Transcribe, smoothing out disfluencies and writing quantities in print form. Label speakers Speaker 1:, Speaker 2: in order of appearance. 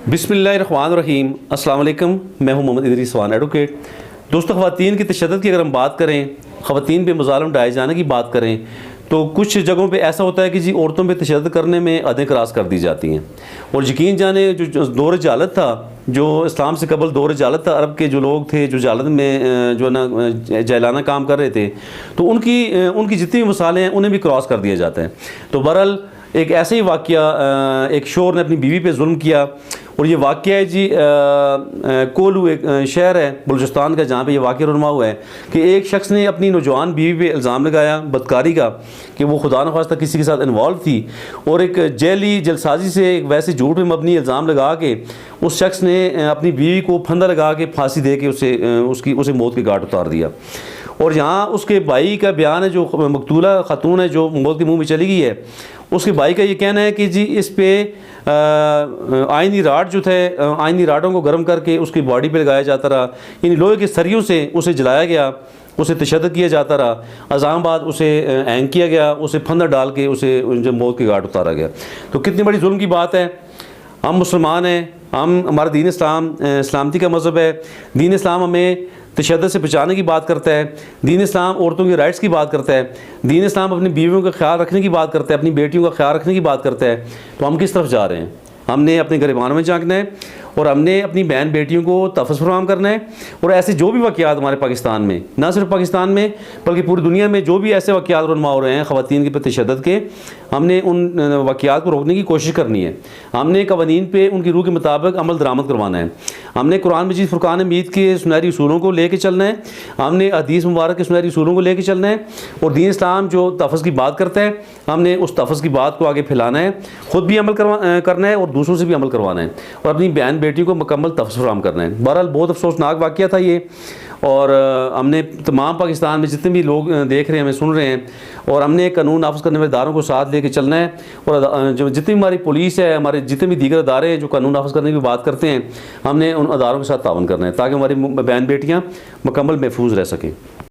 Speaker 1: बिस्मिल्लाहिर्रहमानिर्रहीम। अस्सलाम वालेकुम। मैं हूं मोहम्मद इदरीस स्वान एडवोकेट। दोस्तों, ख़वातीन की तशद्दुद की अगर हम बात करें, ख़वातीन पे मुज़ालम ढाए जाने की बात करें, तो कुछ जगहों पे ऐसा होता है कि जी औरतों पे तशद्दुद करने में हदें क्रॉस कर दी जाती हैं। और यकीन जाने जो दौर जहालत था, जो इस्लाम से कबल दौर जहालत था, अरब के जो लोग थे जो जहालत में जो ना जाहिलाना काम कर रहे थे, तो उनकी जितनी भी मिसालें हैं उन्हें भी क्रॉस कर दिया जाता है। तो बहरहाल एक ऐसे ही वाक़या, एक शोहर ने अपनी बीवी पे जुल्म किया। और ये वाक़या है जी कोलू एक शहर है बलूचिस्तान का, जहाँ पे ये वाक़या रुनमा हुआ है कि एक शख्स ने अपनी नौजवान बीवी पे इल्ज़ाम लगाया बदकारी का कि वो खुदा न खास्ता किसी के साथ इन्वॉल्व थी। और एक जेली जलसाजी से एक वैसे झूठ में मबनी इल्ज़ाम लगा के उस शख्स ने अपनी बीवी को फंदा लगा के फांसी दे के उसे मौत के घाट उतार दिया। और यहाँ उसके भाई का बयान है, जो मकतूला खातून है जो मौत के मुँह में चली गई है, उसके भाई का ये कहना है कि जी इस पे आइनी राड जो थे, आइनी राडों को गर्म करके उसकी बॉडी पे लगाया जाता रहा, इन लोहे के सरियों से उसे जलाया गया, उसे तशद्दुद किया जाता रहा, अज़ाम बाद उसे हैंग किया गया, उसे फंदा डाल के उसे जो मौत के घाट उतारा गया। तो कितनी बड़ी जुल्म की बात है। हम मुसलमान हैं, हमारा दीन इस्लाम सलामती का मज़हब है। दीन इस्लाम हमें तशद्दुद से बचाने की बात करता है। दीन इस्लाम औरतों के राइट्स की बात करता है। दीन इस्लाम अपनी बीवियों का ख्याल रखने की बात करता है, अपनी बेटियों का ख्याल रखने की बात करता है। तो हम किस तरफ जा रहे हैं? हमने अपने गिरबानों में झांकना है और हमने अपनी बहन बेटियों को तहफ़्फ़ुज़ फराहम करना है। और ऐसे जो भी वाक़यात हमारे पाकिस्तान में, ना सिर्फ पाकिस्तान में बल्कि पूरी दुनिया में जो भी ऐसे वाक़यात रुनमा हो रहे हैं ख़वातीन के प्रति तशद्दुद के, हमने उन वाक़यात को रोकने की कोशिश करनी है। हमने क़वानीन पे उनकी रूह के मुताबिक अमल दरामद करवाना है। हमने कुरान मजीद फ़ुरक़ान हमीद के सुनहरी उसूलों को लेकर चलना है। हमने हदीस मुबारक के सुनहरी उसूलों को लेकर चलना है। और दीन इस्लाम जो तहफ़्फ़ुज़ की बात करता है, हमने उस तहफ़्फ़ुज़ की बात को आगे फैलाना है, ख़ुद भी अमल करना है और दूसरों से भी अमल करवाना है, और अपनी बहन बेटी को मुकम्मल तहफ़्फ़ुज़ फराहम करना है। बहरहाल बहुत अफसोसनाक वाक़या था ये। और हमने तमाम पाकिस्तान में जितने भी लोग देख रहे हैं, हमें सुन रहे हैं, और हमने कानून नाफिज़ करने वाले इदारों को साथ लेके चलना है। और जो जितनी हमारी पुलिस है, हमारे जितने भी दीगर इदारे हैं जो कानून नाफिज़ करने की बात करते हैं, हमने उन इदारों के साथ तावन करना है ताकि हमारी बहन बेटियाँ मुकम्मल महफूज रह सकें।